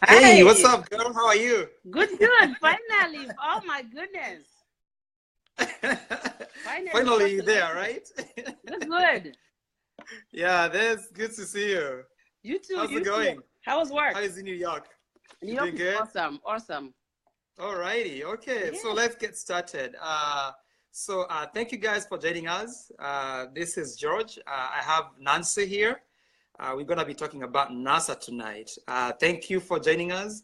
Hey, what's Hi. up, girl? How are you? Good, good. Finally. Oh my goodness. Finally, we Finally, got you there, connected. right? Good, good. Yeah, that's good to see you. You too, How's it you too. going? How was work? How is in New York? New You York doing is good? awesome, awesome. Alrighty, okay, so Yes. let's get started. Thank you guys for joining us. This is George. I have Nancy here. We're going to be talking about NASA tonight. Thank you for joining us.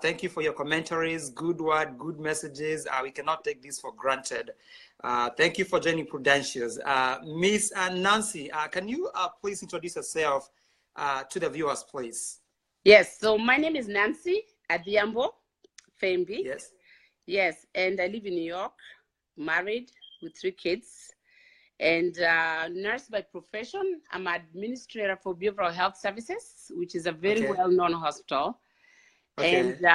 Thank you for your commentaries, good word, good messages. We cannot take this for granted. Thank you for joining Prudentials. Miss Nancy, can you please introduce yourself to the viewers, please? Yes, so my name is Nancy Famby. Yes. Yes, and I live in New York, married with 3 kids, and nurse by profession. I'm administrator for behavioral health services, which is a very Okay. well-known hospital. Okay. And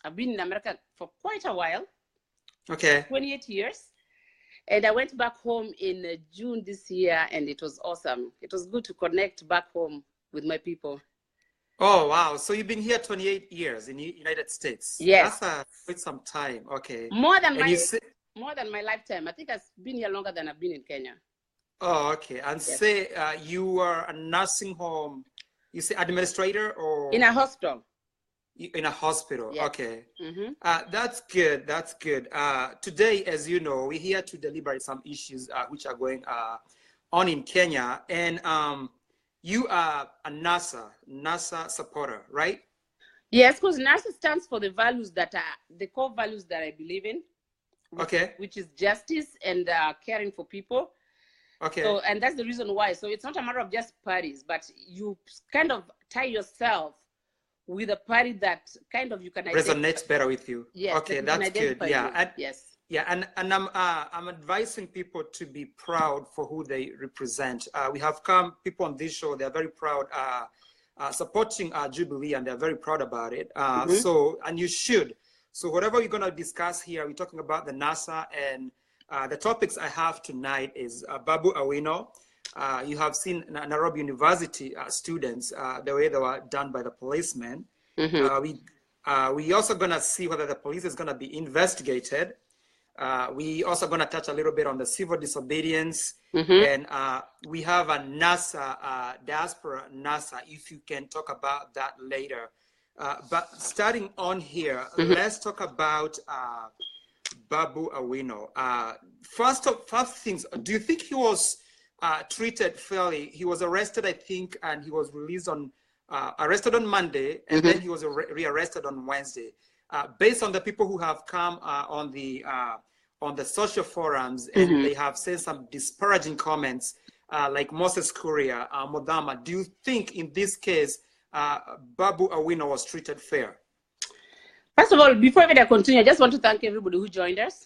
I've been in America for quite a while, Okay. 28 years. And I went back home in June this year, and it was awesome. It was good to connect back home with my people. Oh, wow. So you've been here 28 years in the United States. Yes, That's quite some time. Okay. more than And you say, my lifetime. I think I've been here longer than I've been in Kenya. oh, okay. And Yes, say you are a nursing home, you say administrator in or a hospital. in a hospital? Yes. Okay. Mm-hmm. That's good. That's good. Today, as you know, we're here to deliberate some issues which are going on in Kenya. And you are a NASA supporter, right? Yes, because NASA stands for the values that are the core values that I believe in, Okay. which is justice and caring for people. Okay. So, and that's the reason why. So it's not a matter of just parties, but you kind of tie yourself with a party that kind of you can identify. Resonates better with you. Yes, Okay, that you can that's good. identify Yeah. with. And Yes. yeah, and I'm advising people to be proud for who they represent. We have people on this show. They're very proud, supporting Jubilee, and they're very proud about it. So, and you should. So, whatever we're going to discuss here, we're talking about the NASA, and the topics I have tonight is Babu Awino. You have seen Nairobi University students, the way they were done by the policemen. We also going to see whether the police is going to be investigated. We also going to touch a little bit on the civil disobedience. And we have a NASA, Diaspora Nasa, if you can talk about that later. But starting on here, let's talk about Babu Awino. First things, do you think he was treated fairly? He was arrested, I think, and he was released on, arrested on Monday, and then he was rearrested on Wednesday. Based on the people who have come on the social forums, and they have said some disparaging comments, like Moses Kuria, Modama, do you think in this case, Babu Awino was treated fair? First of all, before I continue, I just want to thank everybody who joined us.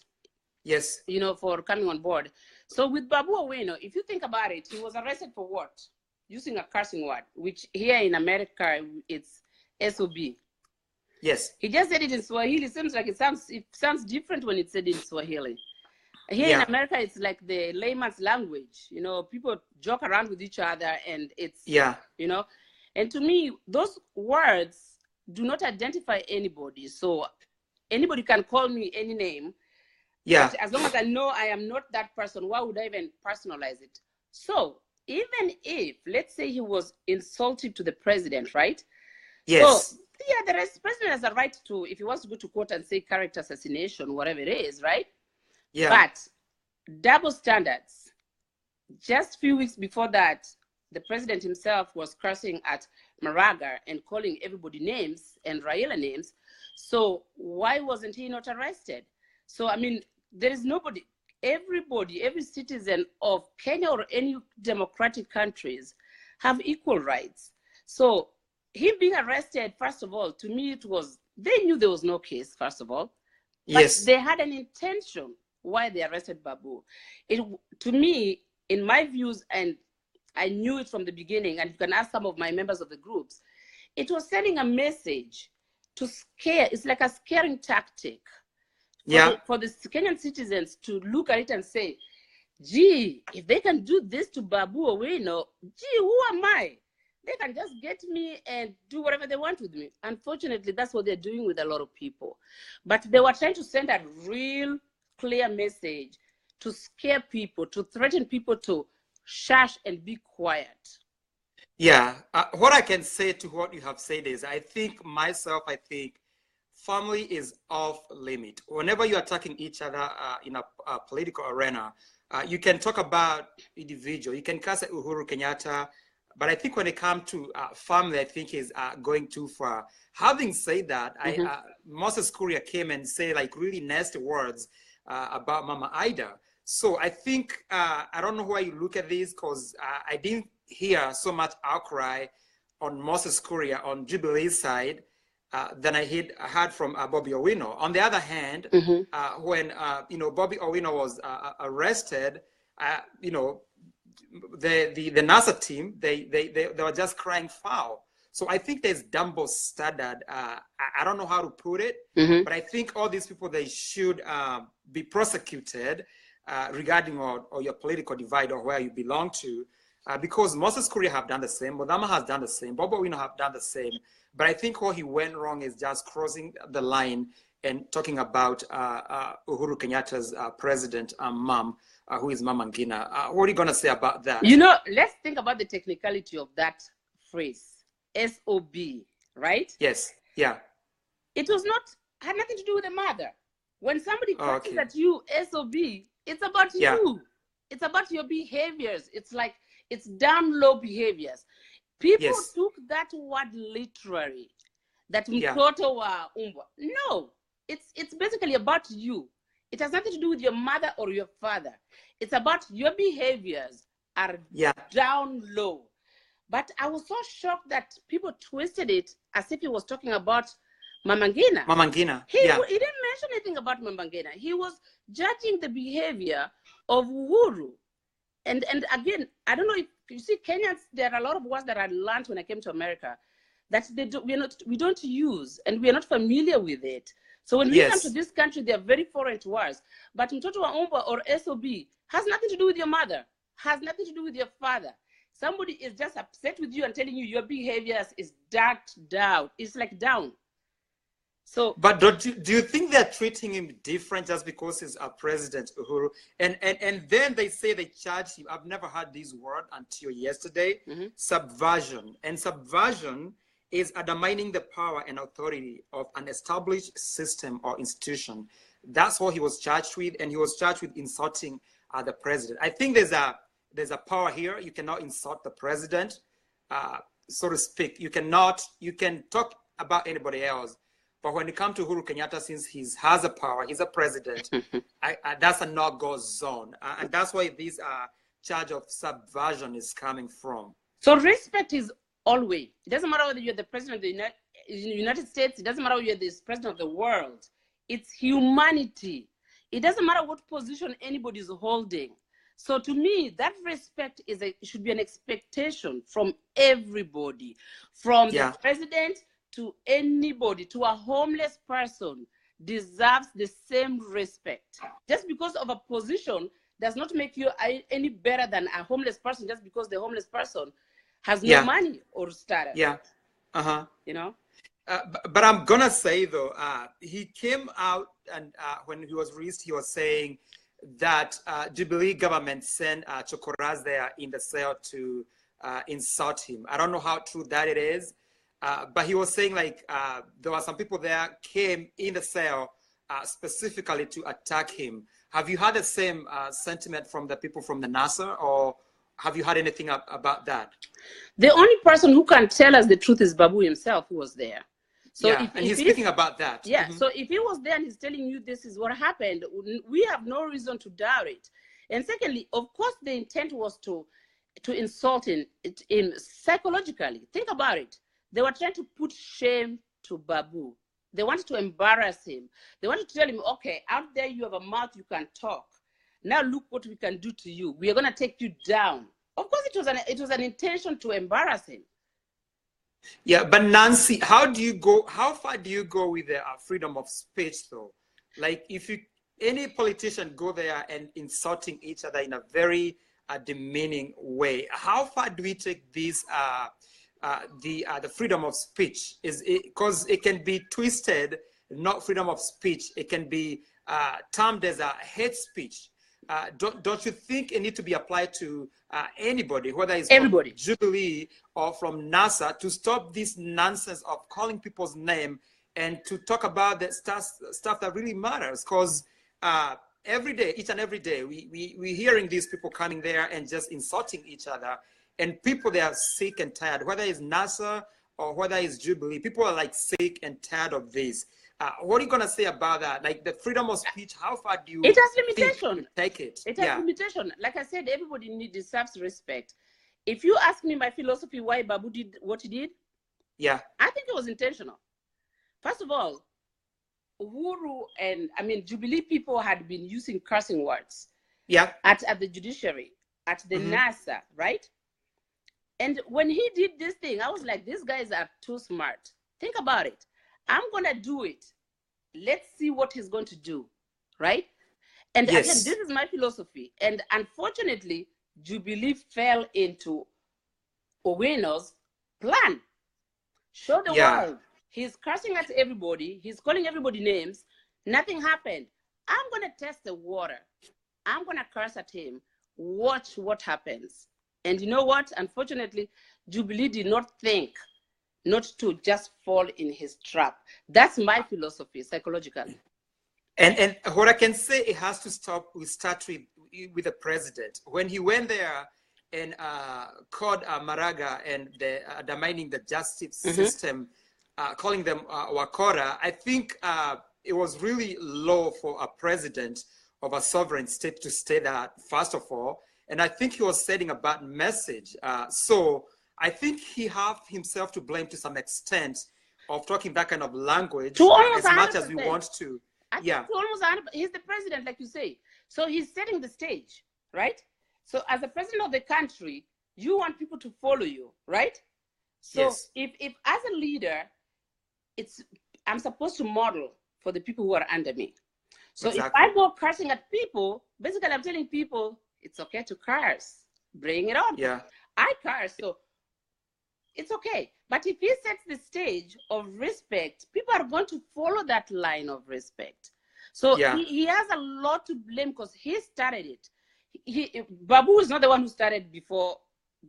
Yes. You know, for coming on board. So with Babu Awino, if you think about it, he was arrested for what? Using a cursing word, which here in America, it's SOB. Yes. He just said it in Swahili. It seems like it sounds different when it's said in Swahili. Here in America, it's like the layman's language. You know, people joke around with each other, and it's, you know, and to me, those words do not identify anybody. So anybody can call me any name. But as long as I know I am not that person, why would I even personalize it? So even if, let's say, he was insulting to the president, right? Yes. So yeah, the president has a right to, if he wants to go to court and say character assassination, whatever it is, right? Yeah. But double standards. Just a few weeks before that, the president himself was cursing at Maraga and calling everybody names and Raila names. So why wasn't he not arrested? So, I mean, there is nobody, everybody, every citizen of Kenya or any democratic countries have equal rights. So him being arrested, first of all, to me, it was, they knew there was no case, first of all. But they had an intention why they arrested Babu. To me, in my views, and I knew it from the beginning, and you can ask some of my members of the groups, it was sending a message to scare. It's like a scaring tactic for the Kenyan citizens to look at it and say, gee, if they can do this to Babu Owino, gee, who am I? They can just get me and do whatever they want with me. Unfortunately, that's what they're doing with a lot of people. But they were trying to send a real clear message to scare people, to threaten people to shush and be quiet. Yeah, what I can say to what you have said is, I think family is off limit. Whenever you're attacking each other in a political arena, you can talk about individual, you can curse at Uhuru Kenyatta, but I think when it comes to family, I think is going too far. Having said that, Moses Kuria came and said like really nasty words about Mama Ida. So I think, I don't know why you look at this, because I didn't hear so much outcry on Moses Kuria on Jubilee's side than I heard from Bobby Owino. On the other hand, when Bobby Owino was arrested, the NASA team, they were just crying foul. So I think there's double standard. I don't know how to put it, but I think all these people, they should be prosecuted regarding or your political divide or where you belong to, because Moses Kuria have done the same, Modama has done the same, Bobo Wino have done the same. But I think what he went wrong is just crossing the line and talking about Uhuru Kenyatta's president, mom, who is Mama Ngina. What are you going to say about that? Let's think about the technicality of that phrase, SOB, right? Yes, yeah. It had nothing to do with the mother. When somebody curses at you, SOB, it's about you. It's about your behaviors. It's down low behaviors. People took that word literally, that mtoto wa umbwa. No, it's basically about you. It has nothing to do with your mother or your father. It's about your behaviors are down low. But I was so shocked that people twisted it as if he was talking about Mama Ngina. Mama Ngina. He didn't mention anything about Mama Ngina. He was judging the behavior of Uhuru. And again, I don't know if you see Kenyans, there are a lot of words that I learned when I came to America that we don't use, and we are not familiar with it. So when we come to this country, they are very foreign to us. But Mtoto wa Umbwa or SOB has nothing to do with your mother, has nothing to do with your father. Somebody is just upset with you and telling you your behaviors is down. It's like down. So, but do you think they're treating him different just because he's a president, Uhuru? And then they say they charge him. I've never heard this word until yesterday. Subversion. And subversion is undermining the power and authority of an established system or institution. That's what he was charged with, and he was charged with insulting the president. I think there's a power here. You cannot insult the president, so to speak. You can talk about anybody else. But when it comes to Uhuru Kenyatta, since he has a power, he's a president, that's a no-go zone. And that's why this charge of subversion is coming from. So respect is always. It doesn't matter whether you're the president of the United States. It doesn't matter whether you're the president of the world. It's humanity. It doesn't matter what position anybody is holding. So to me, that respect should be an expectation from everybody, from the president to anybody, to a homeless person, deserves the same respect. Just because of a position does not make you any better than a homeless person, just because the homeless person has no money or status. But I'm gonna say though, he came out and when he was released, he was saying that Jubilee government sent chokoras there in the cell to insult him. I don't know how true that it is. But he was saying like there were some people there came in the cell specifically to attack him. Have you had the same sentiment from the people from the NASA, or have you heard anything about that? The only person who can tell us the truth is Babu himself, who was there. So and he's speaking about that. So if he was there and he's telling you this is what happened, we have no reason to doubt it. And secondly, of course, the intent was to insult him psychologically. Think about it. They were trying to put shame to Babu. They wanted to embarrass him. They wanted to tell him, okay, out there you have a mouth, you can talk. Now look what we can do to you. We are going to take you down. Of course, it was an intention to embarrass him. Yeah, but Nancy, how far do you go with the freedom of speech though? Like if any politician go there and insulting each other in a very demeaning way. How far do we take this, the freedom of speech? Is it, because it can be twisted, not freedom of speech. It can be termed as a hate speech. Don't you think it needs to be applied to anybody, whether it's everybody, from Jubilee or from NASA, to stop this nonsense of calling people's name and to talk about the stuff that really matters? Because every day, each and every day, we're hearing these people coming there and just insulting each other. And people, they are sick and tired, whether it's NASA or whether it's Jubilee. People are like sick and tired of this. What are you going to say about that? Like the freedom of speech, how far do you it has limitation. Take it? It has limitation. Like I said, everybody deserves respect. If you ask me my philosophy why Babu did what he did, yeah, I think it was intentional. First of all, Uhuru and Jubilee people had been using cursing words. Yeah. At the judiciary, at the NASA, right? And when he did this thing, I was like, these guys are too smart. Think about it. I'm gonna do it. Let's see what he's going to do, right? And again, this is my philosophy. And unfortunately, Jubilee fell into Oweno's plan. Show the world. He's cursing at everybody. He's calling everybody names. Nothing happened. I'm going to test the water. I'm going to curse at him. Watch what happens. And you know what? Unfortunately, Jubilee did not think not to just fall in his trap. That's my philosophy, psychologically. And what I can say, it has to start with the president. When he went there and called Maraga and undermining the justice system, calling them Wakora, I think it was really low for a president of a sovereign state to say that, first of all. And I think he was sending a bad message. So I think he has himself to blame to some extent of talking that kind of language as much as we want to. He's the president, like you say. So he's setting the stage, right? So as the president of the country, you want people to follow you, right? So if as a leader, I'm supposed to model for the people who are under me. So if I go cursing at people, basically I'm telling people it's okay to curse. Bring it on. Yeah. I curse, so it's okay. But if he sets the stage of respect, people are going to follow that line of respect. So he has a lot to blame because he started it. Babu is not the one who started before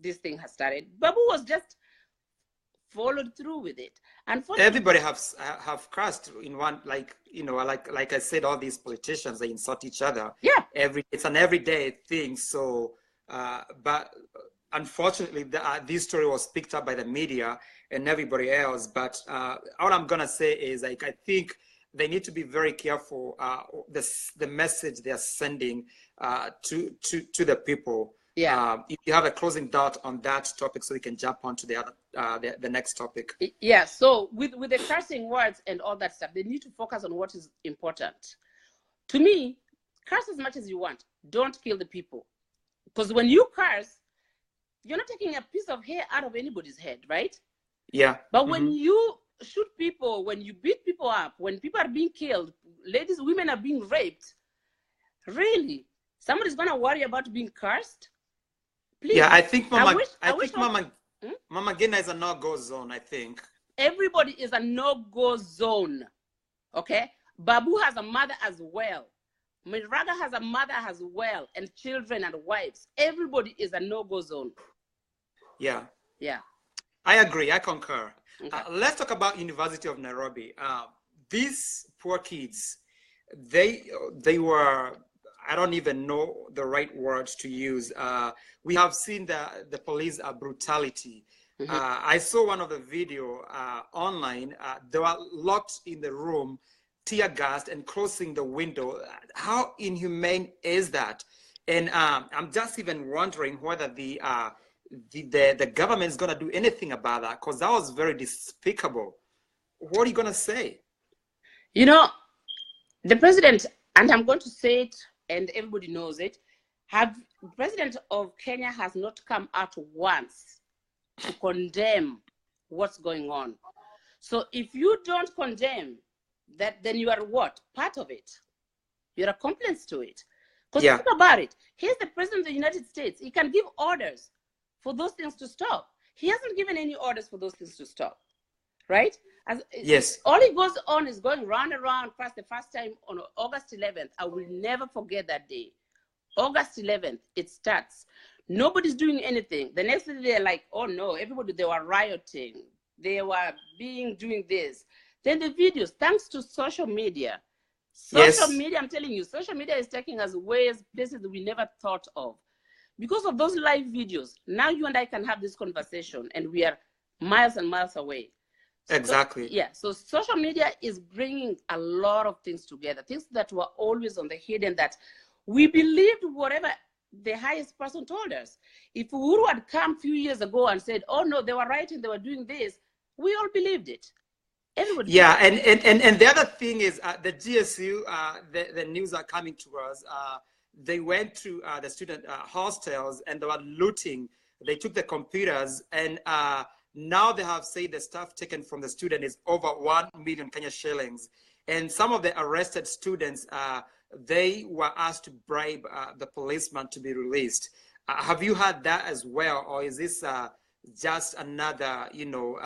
this thing has started. Babu was just followed through with it. Unfortunately, everybody have cursed in one, like I said, all these politicians, they insult each other. Yeah. It's an everyday thing. So, but unfortunately, this story was picked up by the media and everybody else. But all I'm gonna say is, like, I think they need to be very careful the message they are sending to the people. Yeah. If you have a closing thought on that topic, so we can jump on to the other the next topic. Yeah. So with the cursing words and all that stuff, they need to focus on what is important. To me, curse as much as you want. Don't kill the people, because when you curse, you're not taking a piece of hair out of anybody's head, right? Yeah. But when you shoot people, when you beat people up, when people are being killed, women are being raped, really, somebody's gonna worry about being cursed? Please. Yeah, I think Mama Gina is a no-go zone, I think. Everybody is a no-go zone, okay? Babu has a mother as well. Miraga has a mother as well, and children and wives. Everybody is a no-go zone. Yeah. Yeah. I agree, I concur. Okay. Let's talk about University of Nairobi. These poor kids, they were, I don't even know the right words to use. We have seen the police brutality. I saw one of the video online. They were locked in the room, tear gassed and closing the window. How inhumane is that? And I'm just even wondering whether the government is going to do anything about that, because that was very despicable. What are you going to say? You know, the president, and I'm going to say it, and everybody knows it, the president of Kenya has not come out once to condemn what's going on. So if you don't condemn that, then you are what? Part of it. You're accomplice to it. Because Yeah. think about it. He's the president of the United States. He can give orders for those things to stop. He hasn't given any orders for those things to stop, right? Yes. All he goes on is going round and round. First, the first time on August 11th, I will never forget that day. August 11th, it starts. Nobody's doing anything. The next day, they're like, oh no, everybody, they were rioting. They were doing this. Then the videos, thanks to social media. Social media, I'm telling you, social media is taking us places that we never thought of. Because of those live videos, now you and I can have this conversation, and we are miles and miles away. Exactly. So, yeah, so social media is bringing a lot of things together, things that were always on the hidden, that we believed whatever the highest person told us. If Uhuru had come a few years ago and said, oh no, they were writing, they were doing this, we all believed it. Everybody. Yeah, and the other thing is the GSU, the news are coming to us. They went to the student hostels and they were looting. They took the computers, and now they have said the stuff taken from the student is over 1 million Kenya shillings. And some of the arrested students, they were asked to bribe the policeman to be released. Have you had that as well, or is this just another, you know,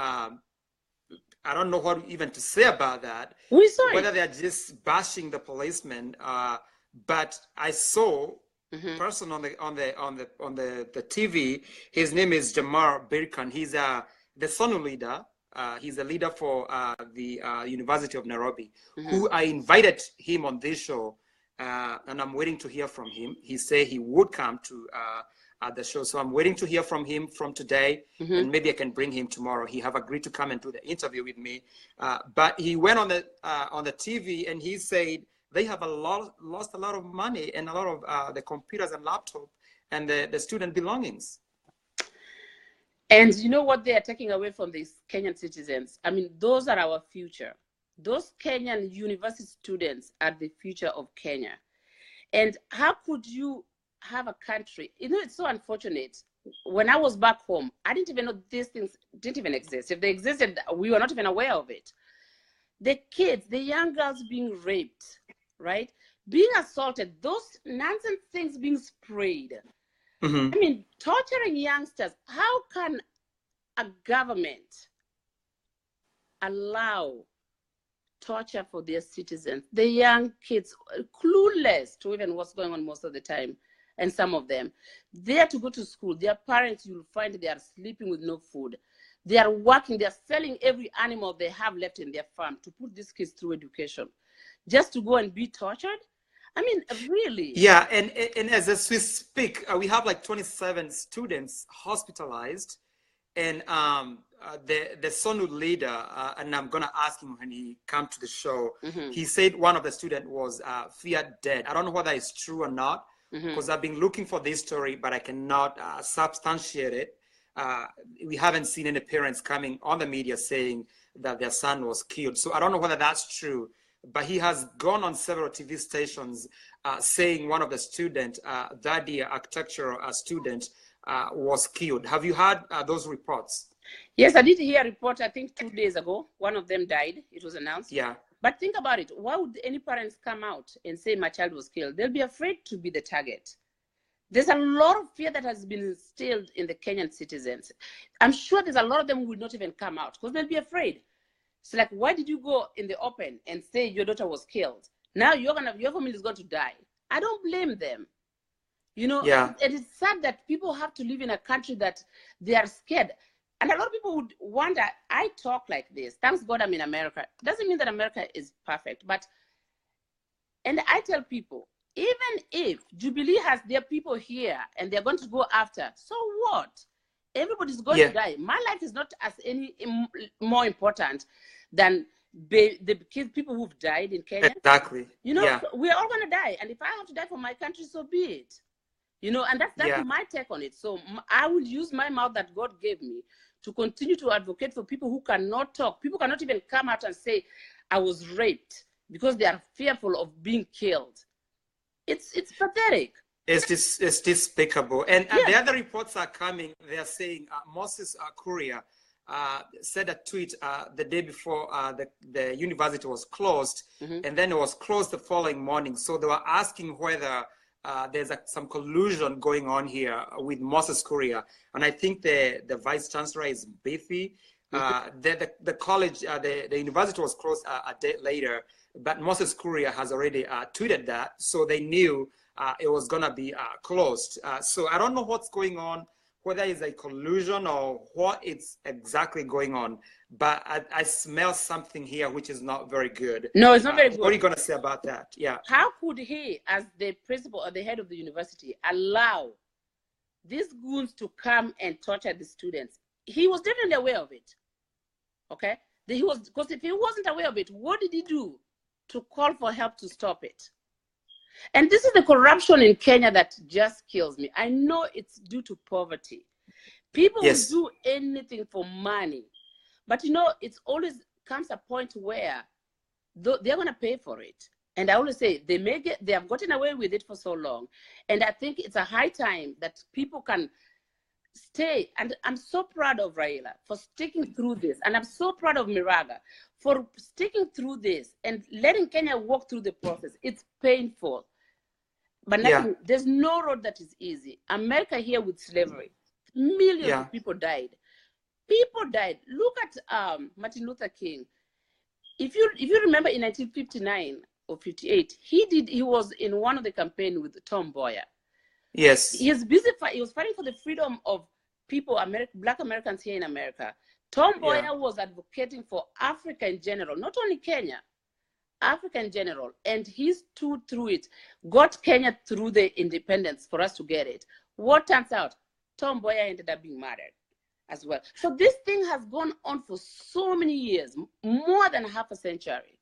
I don't know what even to say about that. We saw whether it. they're just bashing the policeman, but I saw person on the TV. His name is Jamar Birkan. He's the SONU leader. He's a leader for the University of Nairobi, who I invited him on this show, and I'm waiting to hear from him. He said he would come to the show, so I'm waiting to hear from him from today, and maybe I can bring him tomorrow. He have agreed to come and do the interview with me, but he went on the TV and he said they have lost a lot of money and a lot of the computers and laptop and the student belongings. And you know what they are taking away from these Kenyan citizens? I mean, those are our future. Those Kenyan university students are the future of Kenya. And how could you have a country? You know, it's so unfortunate. When I was back home, I didn't even know these things didn't even exist. If they existed, we were not even aware of it. The kids, the young girls being raped, right? Being assaulted, those nonsense things being sprayed. I mean, torturing youngsters. How can a government allow torture for their citizens? The young kids, clueless to even what's going on most of the time. And some of them, they are to go to school. Their parents, you'll find they are sleeping with no food. They are working, they are selling every animal they have left in their farm to put these kids through education, just to go and be tortured. I mean, really. Yeah, and as we speak, we have like 27 students hospitalized, and the SONU leader, and I'm gonna ask him when he comes to the show. He said one of the students was feared dead. I don't know whether it's true or not, because I've been looking for this story, but I cannot substantiate it. We haven't seen any parents coming on the media saying that their son was killed. So I don't know whether that's true, but he has gone on several TV stations saying one of the students, that year architectural student, was killed. Have you heard those reports? Yes, I did hear a report, I think 2 days ago. One of them died, it was announced. Yeah. But think about it. Why would any parents come out and say my child was killed? They'll be afraid to be the target. There's a lot of fear that has been instilled in the Kenyan citizens. I'm sure there's a lot of them who will not even come out because they'll be afraid. It's like, why did you go in the open and say your daughter was killed? Now your family is going to die. I don't blame them. You know, yeah. It is sad that people have to live in a country that they are scared. And a lot of people would wonder, I talk like this. Thanks God I'm in America. It doesn't mean that America is perfect. And I tell people, even if Jubilee has their people here and they're going to go after, so what? Everybody's going to die. My life is not as any more important than the people who've died in Kenya. Exactly. You know, we're all going to die. And if I have to die for my country, so be it. You know, and that's my take on it. So I will use my mouth that God gave me to continue to advocate for people who cannot talk. People cannot even come out and say, I was raped, because they are fearful of being killed. It's pathetic. It's despicable. And the other reports are coming. They are saying Moses Kuria, said a tweet the day before the university was closed, and then it was closed the following morning. So they were asking whether there's some collusion going on here with Moses Kuria. And I think the vice chancellor is beefy. The college, the university was closed a day later, but Moses Kuria has already tweeted that. So they knew it was going to be closed. So I don't know what's going on, whether it's a collusion or what it's exactly going on, but I smell something here which is not very good. No, it's not very good. What are you going to say about that? Yeah. How could he, as the principal or the head of the university, allow these goons to come and torture the students? He was definitely aware of it. Okay? Because if he wasn't aware of it, what did he do to call for help to stop it? And this is the corruption in Kenya that just kills me. I know it's due to poverty. People will do anything for money. But you know, it's always comes a point where they're going to pay for it. And I always say they have gotten away with it for so long. And I think it's a high time that people can stay. And I'm so proud of Raila for sticking through this. And I'm so proud of Miraga for sticking through this and letting Kenya walk through the process. It's painful. But there's no road that is easy. America here with slavery, millions of people died. People died. Look at Martin Luther King. If you remember in 1959 or 58, he was in one of the campaign with Tom Mboya. Yes. He was fighting for the freedom of people, Black Americans here in America. Tom Mboya was advocating for Africa in general, not only Kenya, Africa in general. And he stood through it, got Kenya through the independence for us to get it. What turns out? Tom Mboya ended up being murdered as well. So this thing has gone on for so many years, more than half a century.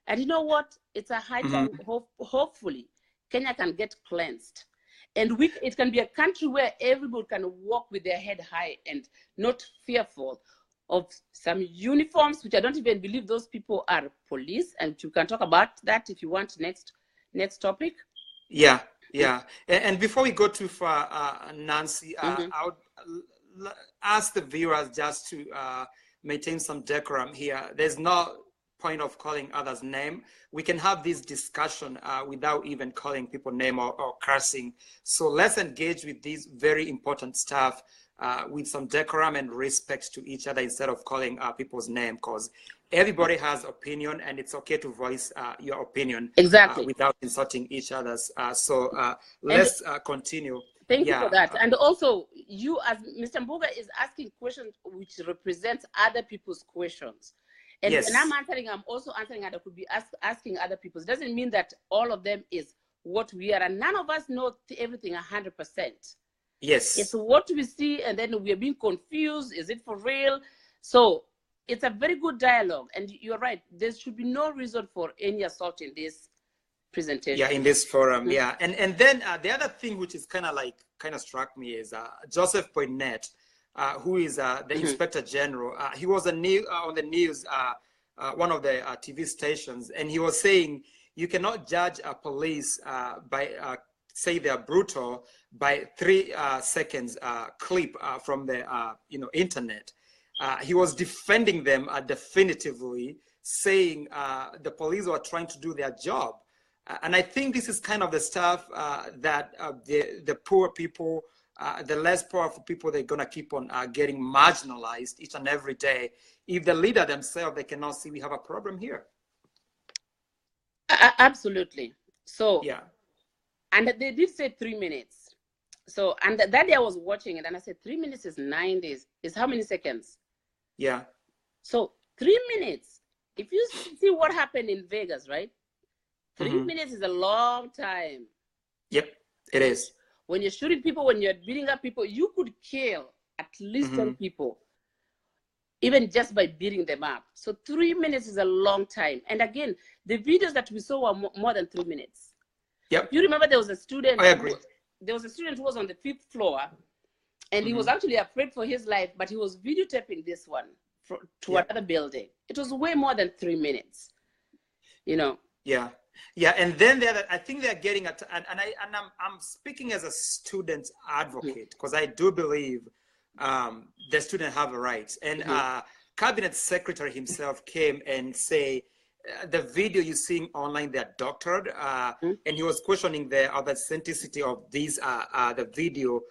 And you know what? It's a high time, hopefully, Kenya can get cleansed. And it can be a country where everybody can walk with their head high and not fearful of some uniforms, which I don't even believe those people are police. And you can talk about that if you want next topic. Yeah. And before we go too far, Nancy, I would ask the viewers just to maintain some decorum here. There's no point of calling others' name. We can have this discussion without even calling people name or cursing. So let's engage with this very important stuff with some decorum and respect to each other instead of calling people's name, because everybody has opinion and it's okay to voice your opinion without insulting each other's. So let's continue. Thank you for that. And also, you as Mr. Mbuga is asking questions which represents other people's questions. And when I'm answering, I'm also answering, and I could be asking other people. It doesn't mean that all of them is what we are. And none of us know everything 100%. Yes. It's what we see, and then we are being confused. Is it for real? So it's a very good dialogue. And you're right. There should be no reason for any assault in this presentation. Yeah, in this forum. Yeah. And then the other thing which is kind of struck me is Joseph Poinet, who is the Inspector General. He was on the news, one of the TV stations, and he was saying you cannot judge a police by say they're brutal by 3 seconds clip from the internet. He was defending them definitively, saying the police were trying to do their job. And I think this is kind of the stuff that the poor people, the less powerful people, they're going to keep on getting marginalized each and every day. If the leader themselves, they cannot see we have a problem here. Absolutely. So, and they did say 3 minutes. So, and that day I was watching it and I said 3 minutes is 9 days. Is how many seconds? Yeah. So 3 minutes. If you see what happened in Vegas, right? 3 minutes is a long time. Yep, it is. When you're shooting people, when you're beating up people, you could kill at least 10 people, even just by beating them up. So 3 minutes is a long time. And again, the videos that we saw were more than 3 minutes. Yep. You remember there was a student. I agree. There was a student who was on the 5th floor, and he was actually afraid for his life, but he was videotaping this one to another building. It was way more than 3 minutes. Yeah, and then I think they're getting at, and I'm speaking as a student advocate, because I do believe the student have rights. And cabinet secretary himself came and say, the video you're seeing online, they're doctored, and he was questioning the authenticity of these the video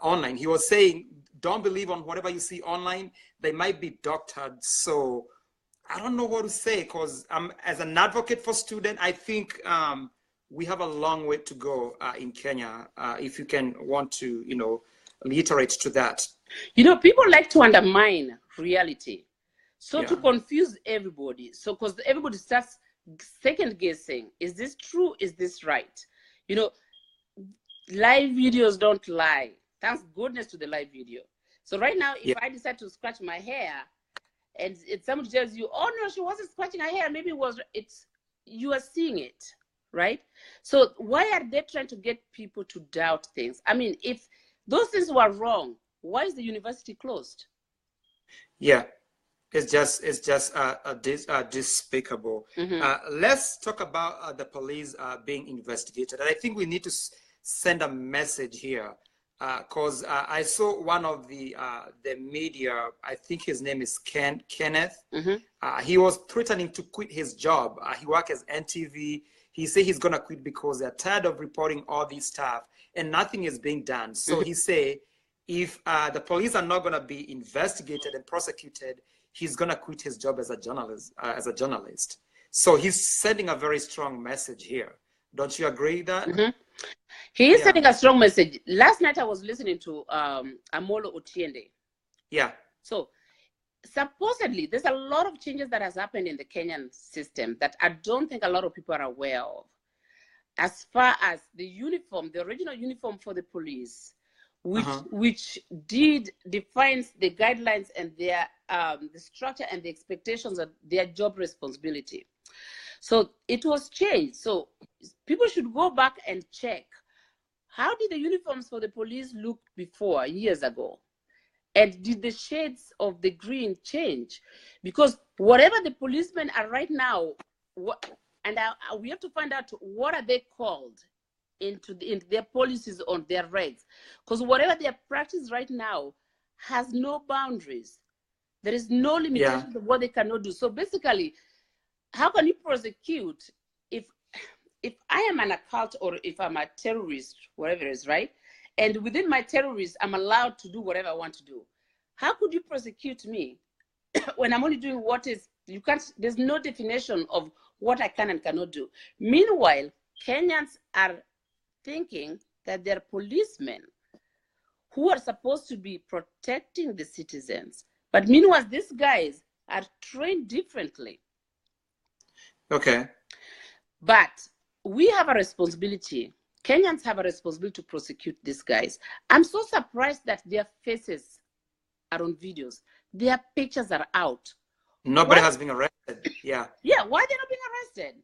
online. He was saying, don't believe on whatever you see online, they might be doctored. So I don't know what to say, because as an advocate for students, I think we have a long way to go in Kenya. If you want to, reiterate to that. People like to undermine reality. So to confuse everybody, so because everybody starts second guessing, is this true? Is this right? Live videos don't lie. Thanks goodness to the live video. So right now, if I decide to scratch my hair, and somebody tells you, "Oh no, she wasn't scratching her hair. Maybe you are seeing it, right?" So why are they trying to get people to doubt things? I mean, if those things were wrong, why is the university closed? Yeah. It's just despicable. Let's talk about the police being investigated. And I think we need to send a message here, because I saw one of the media, I think his name is Kenneth. He was threatening to quit his job. He works as NTV. He said he's going to quit because they're tired of reporting all this stuff and nothing is being done. So he said if the police are not going to be investigated and prosecuted, he's going to quit his job as a journalist. So he's sending a very strong message here. Don't you agree with that? He is sending a strong message. Last night I was listening to Amolo Otiende. Yeah. So supposedly there's a lot of changes that has happened in the Kenyan system that I don't think a lot of people are aware of. As far as the uniform, the original uniform for the police, which defines the guidelines and their the structure and the expectations of their job responsibility. So it was changed. So people should go back and check, how did the uniforms for the police look before, years ago? And did the shades of the green change? Because whatever the policemen are right now, we have to find out what are they called into their policies on their regs, because whatever their practice right now has no boundaries. There is no limitation of what they cannot do. So basically, how can you prosecute if I am an occult or if I'm a terrorist, whatever it is, right? And within my terrorists, I'm allowed to do whatever I want to do. How could you prosecute me when I'm only doing what is, you can't, there's no definition of what I can and cannot do. Meanwhile, Kenyans are thinking that they're policemen who are supposed to be protecting the citizens. But meanwhile, these guys are trained differently. Okay. But we have a responsibility. Kenyans have a responsibility to prosecute these guys. I'm so surprised that their faces are on videos. Their pictures are out. Nobody has been arrested. Yeah. Yeah, why are they not being arrested?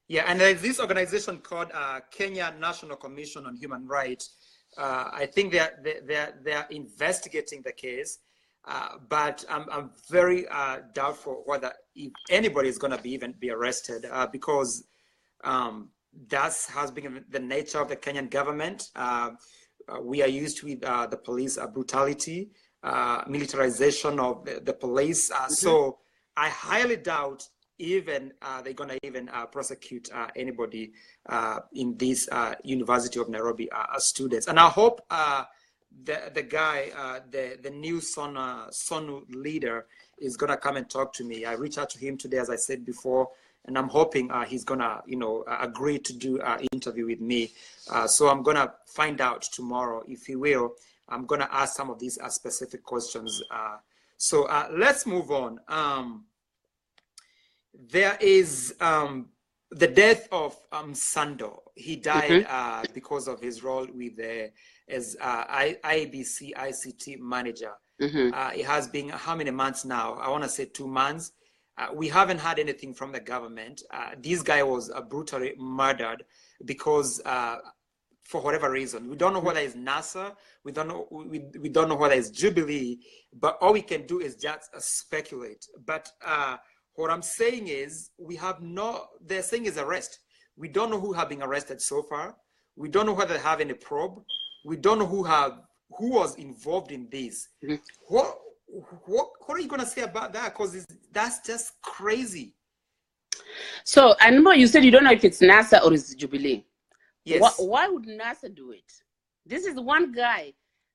Yeah, and there's this organization called Kenya National Commission on Human Rights. I think they're investigating the case, but I'm very doubtful whether if anybody is going to even be arrested, because that has been the nature of the Kenyan government. We are used with the police brutality, militarization of the police. So I highly doubt even they're going to even prosecute anybody in this University of Nairobi students. And I hope the guy, the new Sonu leader, is going to come and talk to me. I reached out to him today, as I said before, and I'm hoping he's going to, agree to do an interview with me. So I'm going to find out tomorrow if he will. I'm going to ask some of these specific questions. So let's move on. There is the death of Sando. He died because of his role with as IBC ICT manager. It has been how many months now? I want to say 2 months. We haven't had anything from the government. This guy was brutally murdered because for whatever reason. We don't know whether it's NASA. We don't know whether it's Jubilee. But all we can do is just speculate. But what I'm saying is they're saying is arrest. We don't know who have been arrested so far. We don't know whether they have any probe. We don't know who was involved in this. Mm-hmm. What are you gonna say about that? Because that's just crazy. So I remember you said you don't know if it's NASA or it's Jubilee. Yes. Why would NASA do it? This is one guy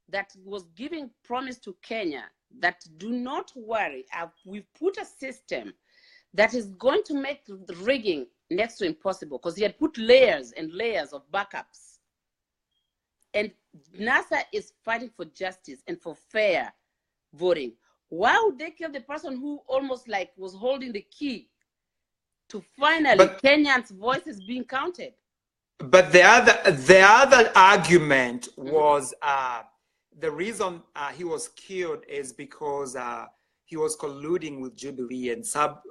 that was giving promise to Kenya that do not worry, we've put a system that is going to make the rigging next to impossible, because he had put layers and layers of backups. And NASA is fighting for justice and for fair voting. Why would they kill the person who almost like was holding the key to finally Kenyans' voices being counted? But the other argument was the reason he was killed is because he was colluding with Jubilee and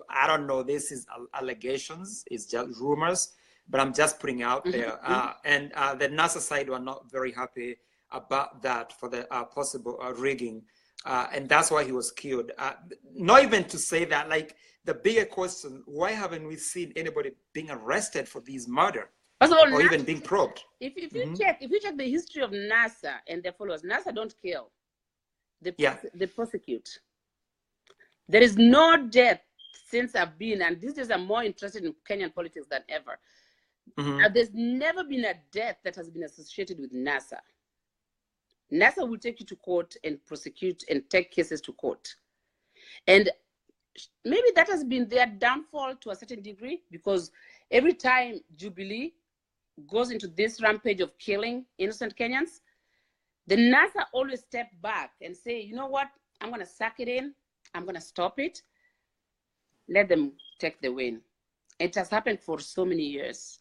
I don't know, this is allegations, it's just rumors, but I'm just putting out there. And the NASA side were not very happy about that for the possible rigging. And that's why he was killed. Not even to say that, like, the bigger question, why haven't we seen anybody being arrested for these murder? First of all, or even being probed? If you check the history of NASA and their followers, NASA don't kill. They prosecute. There is no death since I've been, and these days I'm more interested in Kenyan politics than ever. There's never been a death that has been associated with NASA. NASA will take you to court and prosecute and take cases to court. And maybe that has been their downfall to a certain degree, because every time Jubilee goes into this rampage of killing innocent Kenyans, the NASA always step back and say, you know what, I'm going to suck it in. I'm going to stop it. Let them take the win. It has happened for so many years.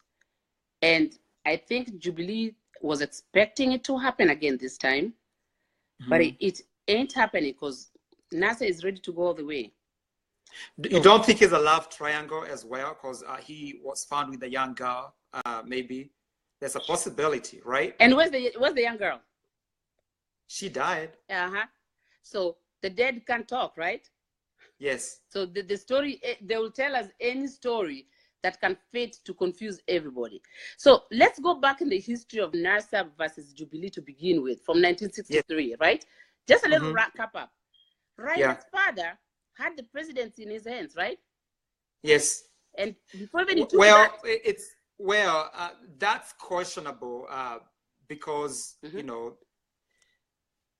And I think Jubilee was expecting it to happen again this time. But it ain't happening, because NASA is ready to go all the way. You don't think it's a love triangle as well? Because he was found with a young girl, maybe. There's a possibility, right? And where's the young girl? She died. So the dead can't talk, right? Yes. So the story, they will tell us any story that can fit to confuse everybody. So let's go back in the history of NASA versus Jubilee to begin with, from 1963, right? Just a little wrap up. Raila's father had the presidency in his hands, right? Yes. And before even he took that, that's questionable because, you know,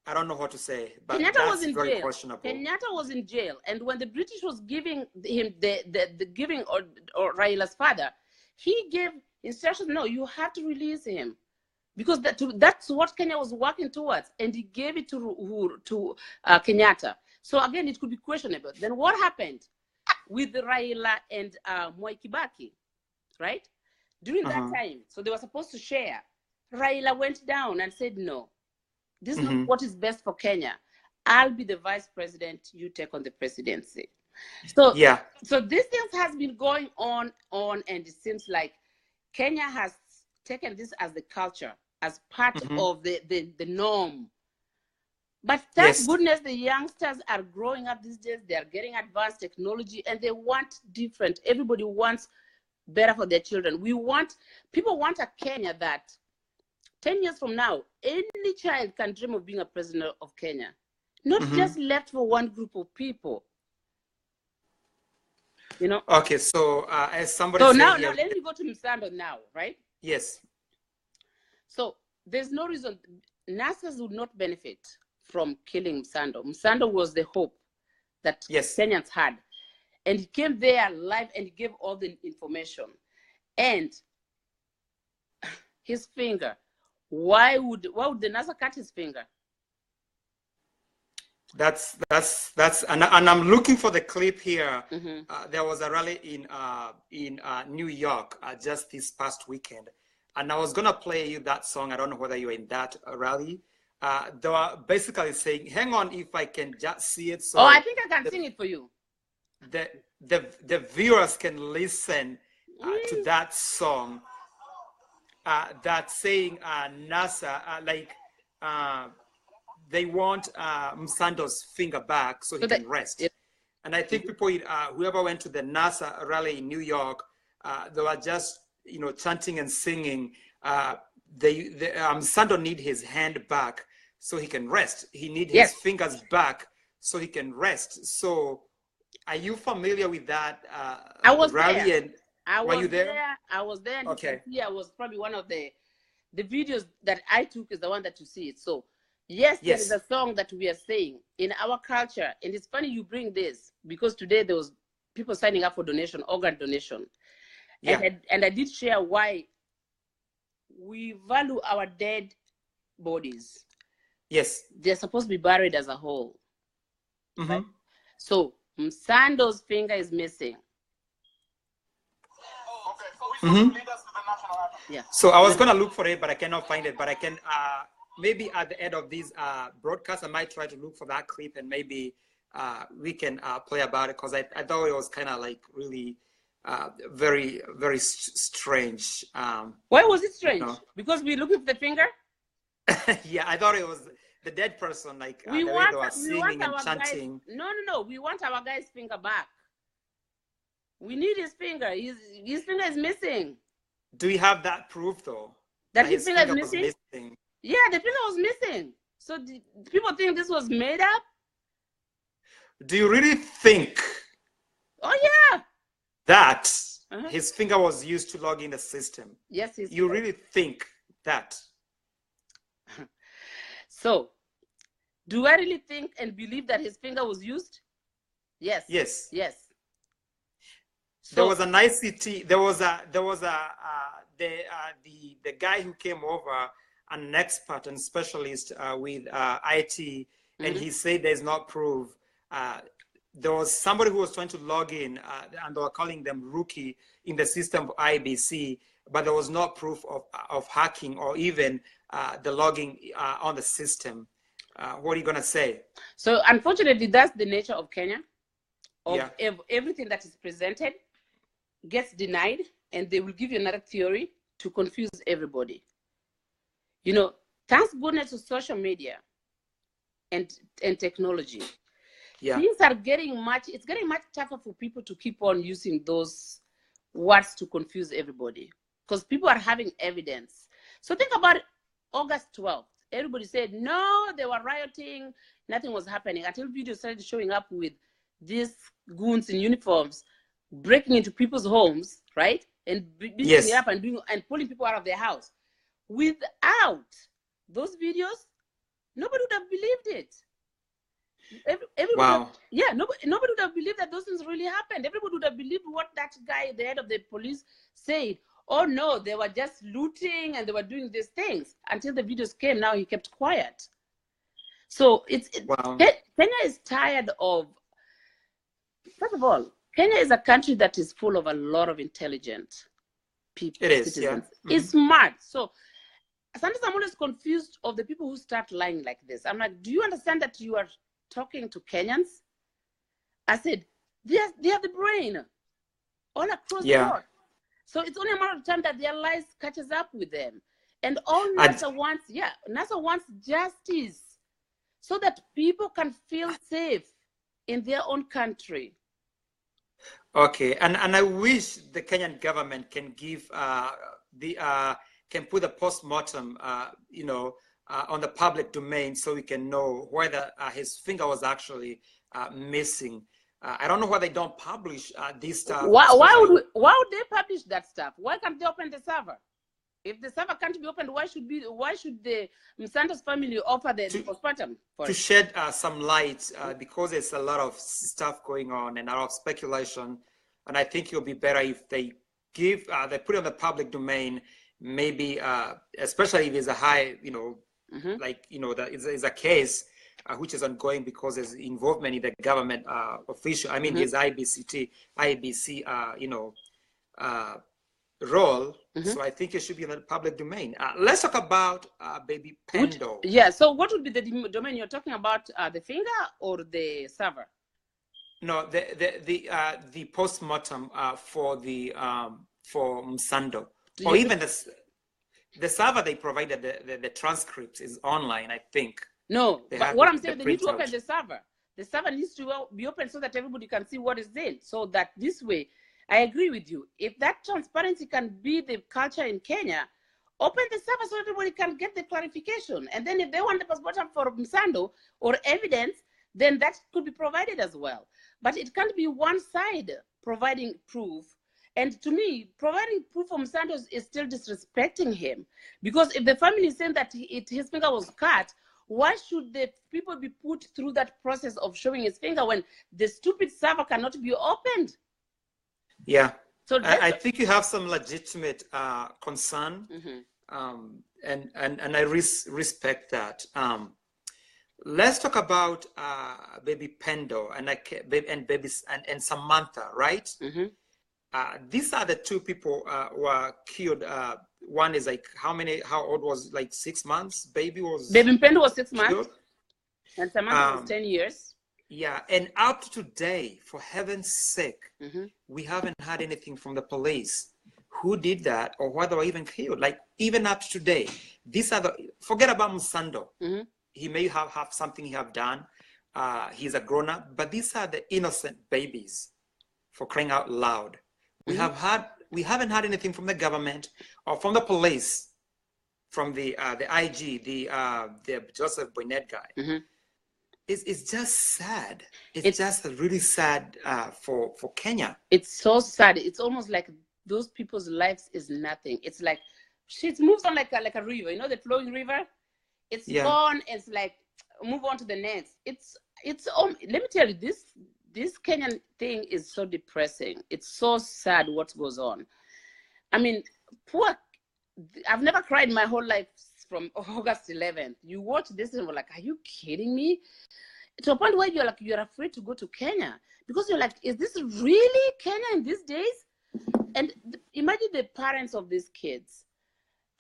I don't know what to say, but Kenyatta that's was in very jail. questionable. Kenyatta was in jail, and when the British was giving him the giving or Raila's father, he gave instructions. No, you have to release him, because that's what Kenya was working towards, and he gave it to Kenyatta. So again, it could be questionable. Then what happened with Raila and Mwai Kibaki, right? During that time, so they were supposed to share. Raila went down and said, no, this is not what is best for Kenya. I'll be the vice president, you take on the presidency. So, so this thing has been going on, and it seems like Kenya has taken this as the culture, as part of the norm. But thank goodness the youngsters are growing up these days. They are getting advanced technology, and they want different. Everybody wants better for their children. People want a Kenya that 10 years from now, any child can dream of being a president of Kenya, not just left for one group of people. You know? Okay, so as somebody said now let me go to Msando now, right? Yes. So there's no reason NASAs would not benefit from killing Msando. Msando was the hope that Kenyans had. And he came there live and he gave all the information. And his finger, why would the NASA cut his finger? That's and I'm looking for the clip here. There was a rally in New York just this past weekend, and I was gonna play you that song. I don't know whether you're in that rally. They were basically saying, "Hang on, if I can just see it." So I think I can sing it for you. The viewers can listen to that song. That's saying NASA they want Msando's finger back so he can rest. And I think people, whoever went to the NASA rally in New York, they were just, chanting and singing. Msando need his hand back so he can rest. He needs Yes. his fingers back so he can rest. So are you familiar with that I was rally? there. And were you there? I was there, and Okay. I was probably one of the videos that I took is the one that you see it. So yes, there is a song that we are saying in our culture, and it's funny you bring this because today there was people signing up for donation, organ donation, and I did share why we value our dead bodies. Yes, they're supposed to be buried as a whole. Right? So Msando's finger is missing. Yeah. So I was gonna look for it, but I cannot find it. But I can maybe at the end of this broadcast, I might try to look for that clip, and maybe we can play about it, because I thought it was kind of like really very, very strange. Why was it strange? You know? Because we look at the finger. Yeah, I thought it was the dead person, like we the way want, they were singing and chanting. Guys, no. We want our guy's finger back. We need his finger. His finger is missing. Do we have that proof, though? That his finger is missing? Missing? Yeah, the finger was missing. So people think this was made up? Do you really think? Oh, yeah. That his finger was used to log in the system? Yes, you really think that? So, do I really think and believe that his finger was used? Yes. Yes. Yes. So, there was an ICT. There was the guy who came over, an expert and specialist with IT, and he said there's not proof. There was somebody who was trying to log in, and they were calling them rookie in the system of IBC, but there was no proof of hacking or even the logging on the system. What are you going to say? So unfortunately, that's the nature of Kenya. Everything that is presented gets denied, and they will give you another theory to confuse everybody. You know, thanks goodness to social media and technology. Yeah. Things are it's getting much tougher for people to keep on using those words to confuse everybody, because people are having evidence. So think about August 12th. Everybody said, no, they were rioting. Nothing was happening until videos started showing up with these goons in uniforms breaking into people's homes, right? And beating it up and pulling people out of their house. Without those videos, nobody would have believed it. Everybody nobody would have believed that those things really happened. Everybody would have believed what that guy, the head of the police, said. Oh no, they were just looting and they were doing these things until the videos came. Now he kept quiet. So Kenya is tired of. First of all, Kenya is a country that is full of a lot of intelligent people. It is, citizens. Yeah. It's smart. So sometimes I'm always confused of the people who start lying like this. I'm like, do you understand that you are talking to Kenyans? I said, they have the brain all across the board. So it's only a matter of time that their lies catches up with them. And all NASA wants justice so that people can feel safe in their own country. Okay, and I wish the Kenyan government can give can put a post-mortem, on the public domain, so we can know whether his finger was actually missing. I don't know why they don't publish this stuff. Why would they publish that stuff? Why can't they open the server? If the server can't be opened, why should the Msando's family offer the postmortem for to shed some light, because there's a lot of stuff going on and a lot of speculation, and I think it'll be better if they they put it on the public domain, maybe especially if there's a high, that is a case which is ongoing because there's involvement in the government official. I mean, there's IBC role. So I think it should be in the public domain. Let's talk about baby Pendo. So what would be the domain you're talking about? The finger or the server? No, the post-mortem for Msando, or even the server they provided, the transcripts is online, I think. No, but what I'm saying, they need to open the server. The server needs to be open so that everybody can see what is in. So that this way, I agree with you. If that transparency can be the culture in Kenya, Open the server so everybody can get the clarification. And then if they want the postmortem for Msando or evidence, then that could be provided as well. But it can't be one side providing proof. And to me, providing proof from Santos is still disrespecting him. Because if the family is saying that his finger was cut, why should the people be put through that process of showing his finger when the stupid server cannot be opened? Yeah. So I think you have some legitimate concern, and I respect that. Let's talk about baby Pendo and Samantha, right? These are the two people who were killed. One is like how old was, like 6 months? Baby Pendo was 6 months, and Samantha was 10 years. Yeah, and up to today, for heaven's sake, we haven't had anything from the police. Who did that, or why they were even killed? Like, even up to today, these are forget about Musando. He may have something he have done. He's a grown-up, but these are the innocent babies, for crying out loud. We haven't had anything from the government or from the police, from the IG, the Joseph Boynet guy. It's just sad. It's just really sad for Kenya. It's so sad. It's almost like those people's lives is nothing. It's like it moves on like a river. You know, the flowing river. It's gone. It's like move on to the next. Let me tell you, this Kenyan thing is so depressing. It's so sad what goes on. I mean, I've never cried my whole life from August 11th. You watch this and we're like, are you kidding me? To a point where you're afraid to go to Kenya because you're like, is this really Kenya in these days? And imagine the parents of these kids.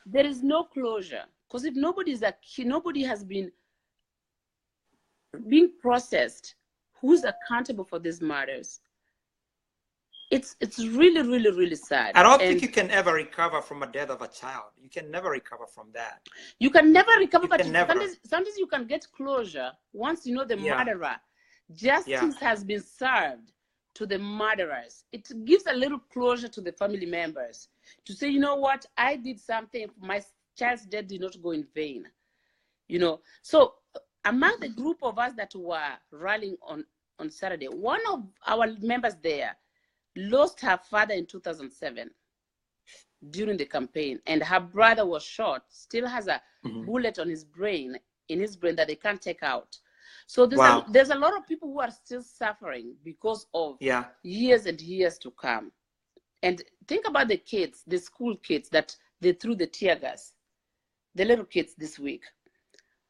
There is no closure because if nobody has been being processed, who's accountable for these murders? It's really, really, really sad. I don't think you can ever recover from a death of a child. You can never recover from that. You can never recover, but sometimes you can get closure once you know the murderer. Justice has been served to the murderers. It gives a little closure to the family members to say, you know what, I did something. My child's death did not go in vain. You know, so among the group of us that were rallying on Saturday, one of our members there lost her father in 2007 during the campaign, and her brother was shot, still has a bullet in his brain that they can't take out. So there's a lot of people who are still suffering because of years and years to come. And think about the kids, the school kids that they threw the tear gas, the little kids this week.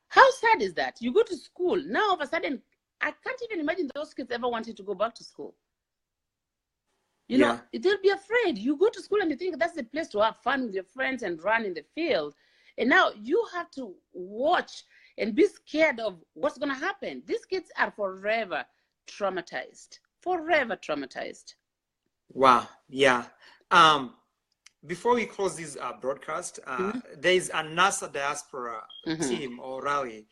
How sad is that? You go to school, now all of a sudden, I can't even imagine those kids ever wanted to go back to school. You know, they'll be afraid. You go to school and you think that's the place to have fun with your friends and run in the field. And now you have to watch and be scared of what's going to happen. These kids are forever traumatized. Forever traumatized. Wow. Yeah. Before we close this broadcast, there's a NASA Diaspora team or rally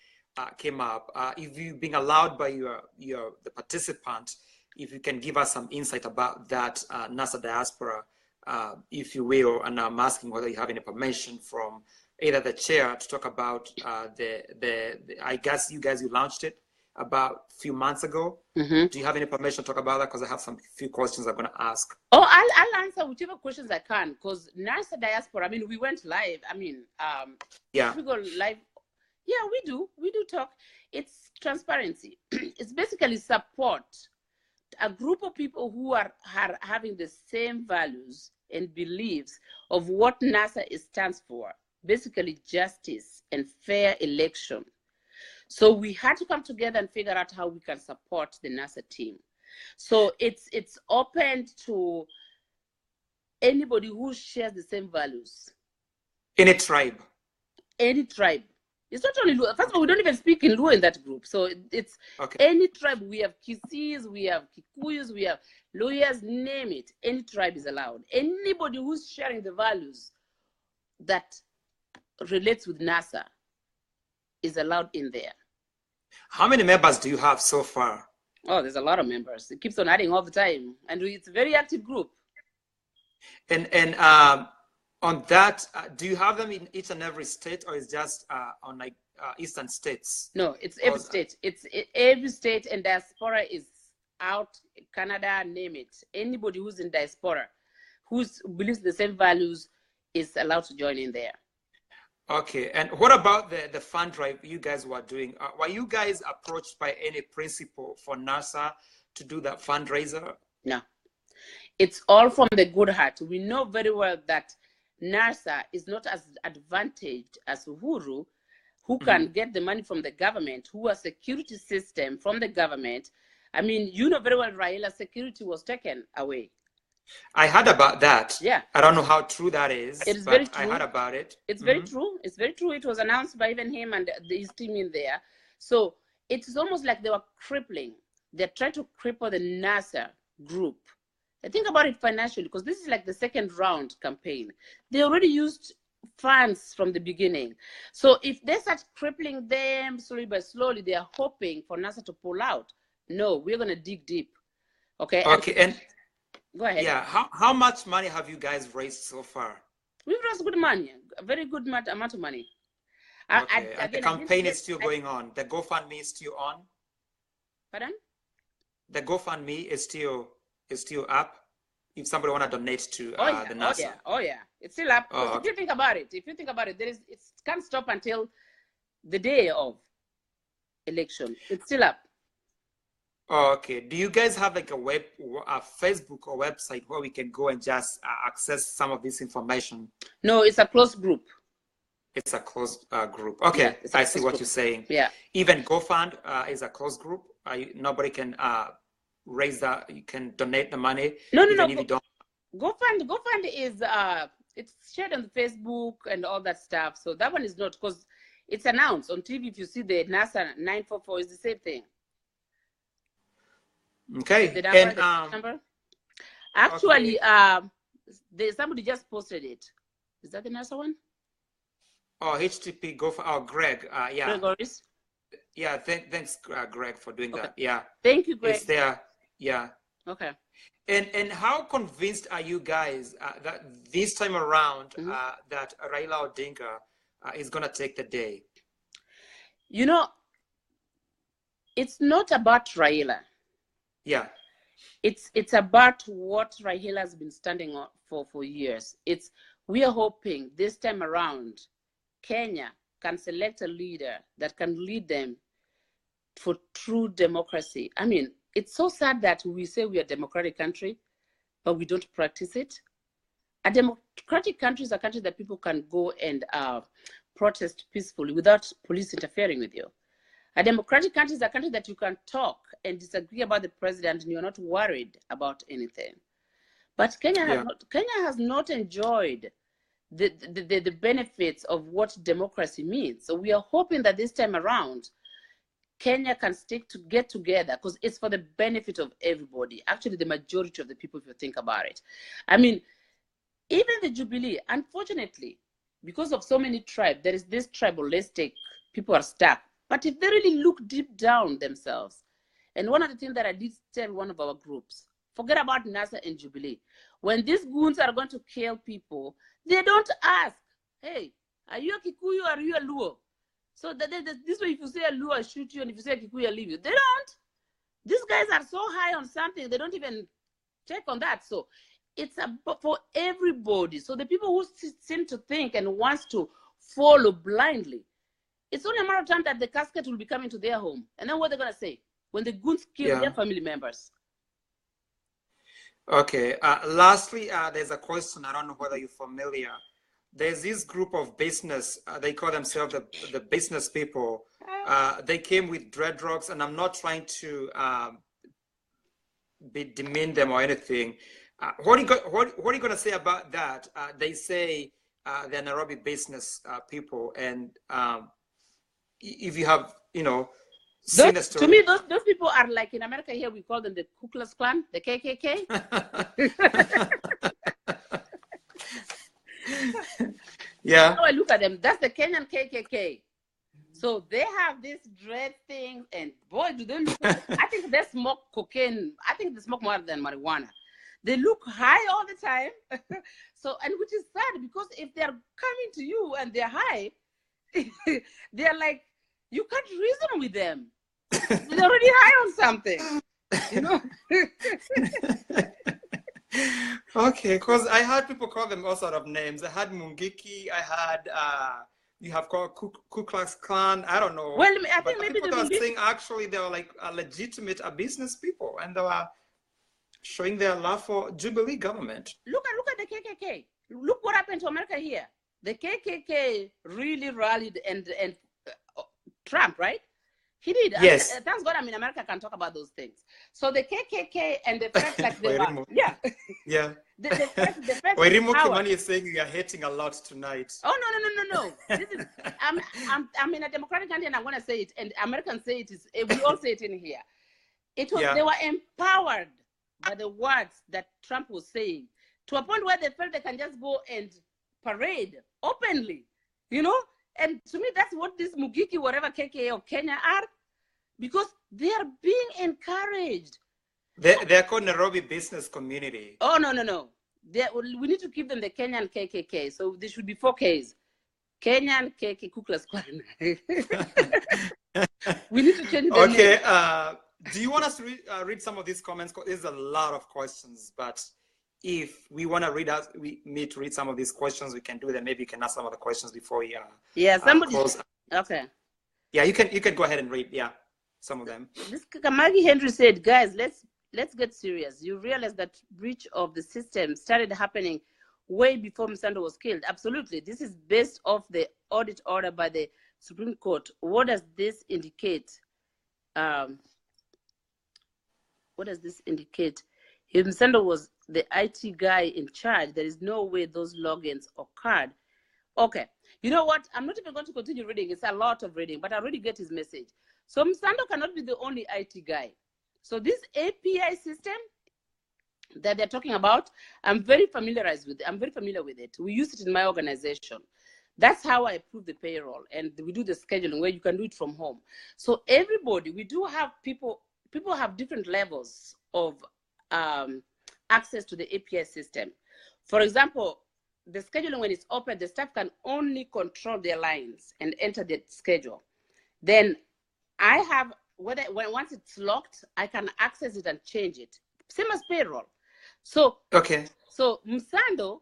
came up. If you've been allowed by the participant, if you can give us some insight about that NASA Diaspora, if you will, and I'm asking whether you have any permission from either the chair to talk about I guess you launched it about a few months ago. Do you have any permission to talk about that? Because I have few questions I'm going to ask. Oh, I'll answer whichever questions I can, because NASA Diaspora, I mean, we went live. I mean, we go live. Yeah, we do talk. It's transparency. It's basically support a group of people who are having the same values and beliefs of what NASA stands for, basically justice and fair election. So we had to come together and figure out how we can support the NASA team. So it's open to anybody who shares the same values. Any tribe. Any tribe. It's not only Luo. First of all, we don't even speak in Luo in that group. So it's any tribe. We have Kisis, we have Kikuyus, we have lawyers, name it. Any tribe is allowed. Anybody who's sharing the values that relates with NASA is allowed in there. How many members do you have so far? Oh, there's a lot of members. It keeps on adding all the time. And it's a very active group. And on that, do you have them in each and every state, or is just on like eastern states? No, it's every state. It's every state, and diaspora is out. Canada, name it. Anybody who's in diaspora, who believes the same values, is allowed to join in there. Okay, and what about the fund drive you guys were doing? Were you guys approached by any principal for NASA to do that fundraiser? No, it's all from the good heart. We know very well that NASA is not as advantaged as Uhuru, who can get the money from the government, who has a security system from the government. I mean, you know very well, Raila's security was taken away. I heard about that. Yeah. I don't know how true that is, it's but very true. I heard about it. It's very true. It's very true. It was announced by even him and his team in there. So it's almost like they were crippling. They're trying to cripple the NASA group. And think about it financially, because this is like the second round campaign. They already used funds from the beginning. So if they start crippling them slowly by slowly, they are hoping for NASA to pull out. No, we're going to dig deep. Okay. Okay. And go ahead. Yeah. How much money have you guys raised so far? We've raised good money, a very good amount of money. Okay. And the campaign is still going on. The GoFundMe is still on. Pardon? The GoFundMe is still up. If somebody want to donate to the NASA. Oh yeah, it's still up. Oh, okay. If you think about it, it can't stop until the day of election. It's still up. Oh, okay. Do you guys have like a Facebook or website where we can go and just access some of this information? No, it's a closed group. It's a closed group. Okay, Yeah, I see what you're saying. Yeah. Even GoFund is a closed group. Nobody can raise that. You can donate the money. No. If you don't. GoFund is it's shared on Facebook and all that stuff. So that one is not, because it's announced on TV. If you see the NASA 944, is the same thing. Okay. The number? Actually, okay. Somebody just posted it. Is that the NASA one? Oh, HTTP GoFund. Oh, Greg. Yeah. Gregoris? Yeah. Thanks, Greg, for doing that. Yeah. Thank you, Greg. It's there. Yeah. Okay. And how convinced are you guys that this time around that Raila Odinga is going to take the day? You know, it's not about Raila. Yeah. It's about what Raila has been standing on for years. We are hoping this time around, Kenya can select a leader that can lead them for true democracy. I mean, it's so sad that we say we are a democratic country, but we don't practice it. A democratic country is a country that people can go and protest peacefully without police interfering with you. A democratic country is a country that you can talk and disagree about the president and you're not worried about anything. But Kenya has not enjoyed the benefits of what democracy means. So we are hoping that this time around, Kenya can get together, because it's for the benefit of everybody. Actually, the majority of the people, if you think about it. I mean, even the Jubilee, unfortunately, because of so many tribes, there is this tribalistic, people are stuck. But if they really look deep down themselves, and one of the things that I did tell one of our groups, forget about NASA and Jubilee. When these goons are going to kill people, they don't ask, hey, are you a Kikuyu or are you a Luo? So this way, if you say a Luo, I shoot you, and if you say a Kikuyu, I leave you. They don't. These guys are so high on something, they don't even check on that. So it's for everybody. So the people who seem to think and wants to follow blindly, it's only a matter of time that the casket will be coming to their home. And then what they're going to say when the goons kill their family members? Okay. Lastly, there's a question. I don't know whether you're familiar. There's this group of business. They call themselves the business people. They came with dreadlocks, and I'm not trying to demean them or anything. What are you going to say about that? They say they're Nairobi business people, and if you have, seen a story. To me, those people are like, in America here, we call them the Ku Klux Klan, the KKK. Yeah. How I look at them, that's the Kenyan KKK. So they have this dread thing, and boy, do they look. I think they smoke cocaine. I think they smoke more than marijuana. They look high all the time. So, and which is sad, because if they're coming to you and they're high, they're like, you can't reason with them. They're already high on something, you know? Okay, because I had people call them all sort of names. I had Mungiki, I had, you have called Ku Klux Klan, I don't know. Well, I think but maybe people the that are Mungiki, saying actually they were like legitimate business people, and they were showing their love for Jubilee government. look at the KKK. Look what happened to America here. The KKK really rallied and Trump, right? He did. Yes. Thanks God I'm in America, can talk about those things. So the KKK and the fact like they were, yeah. The fact Wairimu Kimani is saying you are hating a lot tonight. Oh no. This is, I'm in a democratic country and I'm gonna say it, and Americans say it is. We all say it in here. It was They were empowered by the words that Trump was saying, to a point where they felt they can just go and parade openly, you know. And to me, that's what this Mugiki, whatever KKA of Kenya are, because they are being encouraged. They're called Nairobi Business Community. Oh, no. We need to keep them the Kenyan KKK. So there should be 4 Ks. Kenyan KK Ku Klux Klan. We need to change the Okay. Do you want us to read some of these comments? There's a lot of questions, but if we want to read some of these questions, we can do that. Maybe you can ask some of the questions before we somebody close. Okay. Yeah, you can go ahead and read some of them. This Kamagi Henry said, guys, let's get serious. You realize that breach of the system started happening way before Msando was killed. Absolutely. This is based off the audit order by the Supreme Court. What does this indicate? What does this indicate? If Msando was the IT guy in charge, there is no way those logins occurred. Okay. You know what? I'm not even going to continue reading. It's a lot of reading, but I already get his message. So Msando cannot be the only IT guy. So this API system that they're talking about, I'm very familiar with it. We use it in my organization. That's how I approve the payroll, and we do the scheduling where you can do it from home. So everybody, we do have people have different levels of access to the API system. For example, the scheduling, when it's open, the staff can only control their lines and enter the schedule. Then I have, once it's locked, I can access it and change it. Same as payroll. So, okay. So Msando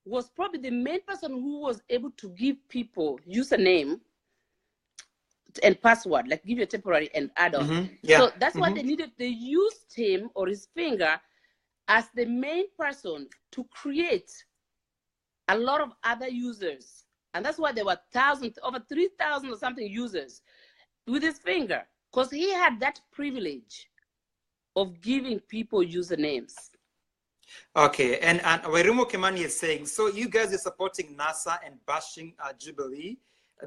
was probably the main person who was able to give people username and password, like give you a temporary and add-on. Mm-hmm. Yeah. So that's why they needed. They used him or his finger as the main person to create a lot of other users. And that's why there were thousands, over 3,000 or something users with his finger, because he had that privilege of giving people usernames. Okay, and Wairimu Kimani is saying, so you guys are supporting NASA and bashing Jubilee.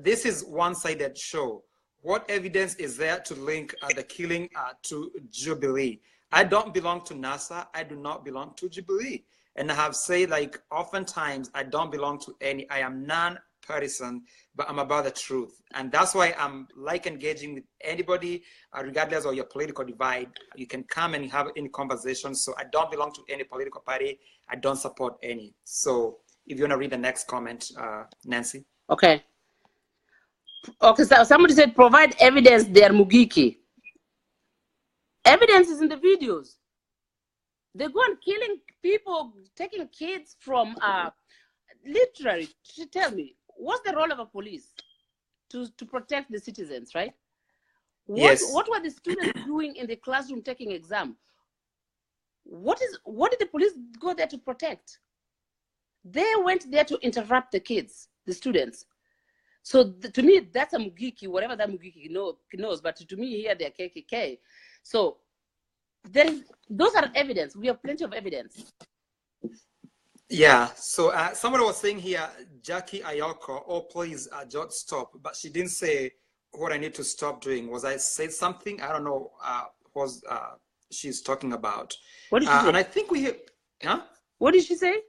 This is one-sided show. What evidence is there to link the killing to Jubilee? I don't belong to NASA. I do not belong to Jubilee. And I have said, like, oftentimes, I don't belong to any. I am non-partisan, but I'm about the truth. And that's why I'm like engaging with anybody, regardless of your political divide. You can come and have any conversation. So I don't belong to any political party. I don't support any. So if you want to read the next comment, Nancy. Okay. Okay, so somebody said, provide evidence they are Mugiki. Evidence is in the videos. They go on killing people, taking kids from, literally, tell me, what's the role of a police? To protect the citizens, right? What were the students doing in the classroom taking exam? What did the police go there to protect? They went there to interrupt the kids, the students. So to me, that's a Mugiki, whatever that Mugiki knows. But to me here, they're KKK. So those are evidence. We have plenty of evidence. Yeah. So somebody was saying here, Jackie Ayoko, oh, please, just stop. But she didn't say what I need to stop doing. Was I said something? I don't know what she's talking about. What did she say? And I think we have, huh? What did she say?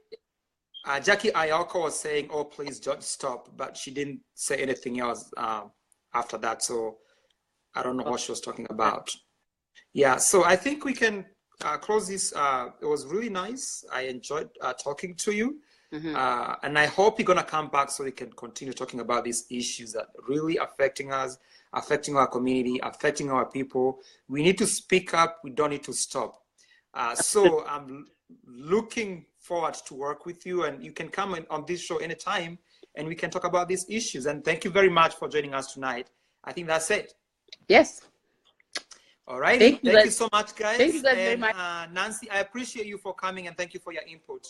Jackie Ayoko was saying, oh, please, just stop. But she didn't say anything else after that. So I don't know what she was talking about. Yeah, so I think we can close this. It was really nice. I enjoyed talking to you. Mm-hmm. And I hope you're going to come back so we can continue talking about these issues that are really affecting us, affecting our community, affecting our people. We need to speak up. We don't need to stop. So I'm looking forward to work with you, and you can come on this show anytime and we can talk about these issues. And thank you very much for joining us tonight. I think that's it. Yes. All right. Thank you so much, guys. Thank you guys very much. Nancy, I appreciate you for coming, and thank you for your input.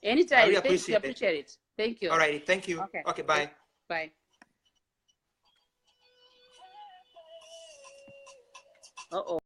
Anytime. I really appreciate it. Thank you. All right. Thank you. Okay, bye. Bye. Uh-oh.